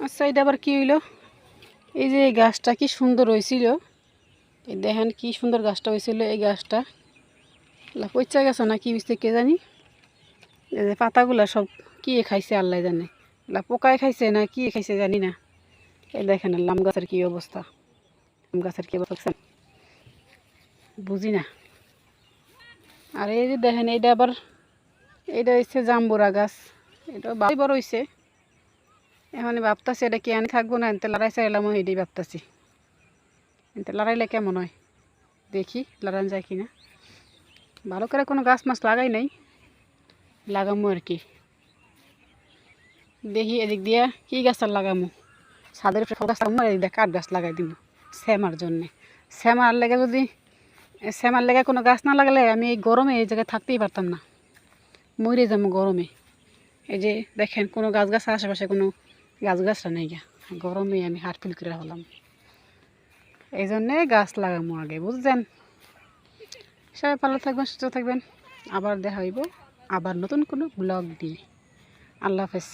আচ্ছা এটা আবার কি হইলো? এই যে এই গাছটা কি সুন্দর হয়েছিল, এই দেখেন কি সুন্দর গাছটা হয়েছিল। এই গাছটা পচা গেছে না কি হয়েছে কে জানি। এই যে পাতাগুলা সব কি খাইছে আল্লাহ জানে, পোকায় খাইছে না কি খাইছে জানি না। এই দেখেন লাম গাছের কি অবস্থা, লাম গাছের কি অবস্থা বুঝি না। আর এই যে দেখেন এইটা আবার, এইটা হচ্ছে জাম্বুরা গাছ, এটা ভালোই বড় হয়েছে। এখন ভাবতেছি এটা কি আনি থাকবো না, এনতে লড়াই চাইলাম এটাই ভাবতেছি, এনতে লড়াইলে কেমন হয় দেখি লড়ান যায় কিনা। ভালো করে কোনো গাছ মাছ লাগাই নাই, লাগামো আর কি। দেখি এদিক দিয়ে কি গাছ আর লাগামো, ছাদের উপরে গাছ লাগামো, এদিক দিয়ে কাঠ গাছ লাগাই দিব শ্যামার জন্যে। শ্যামার লেগে যদি, শ্যামার লেগে কোনো গাছ না লাগালে আমি এই গরমে এই জায়গায় থাকতেই পারতাম না, মরে যাবো গরমে। এই যে দেখেন কোনো গাছ গাছ আশেপাশে কোনো গাছটা নেই গা, গরমে আমি হাট ফিল করে হলাম। এই জন্যে গাছ লাগামো আগে, বুঝছেন। সবাই ভালো থাকবেন, সুস্থ থাকবেন। আবার দেখা হইব আবার নতুন কোনো ব্লগ দিয়ে। আল্লাহ হাফেজ।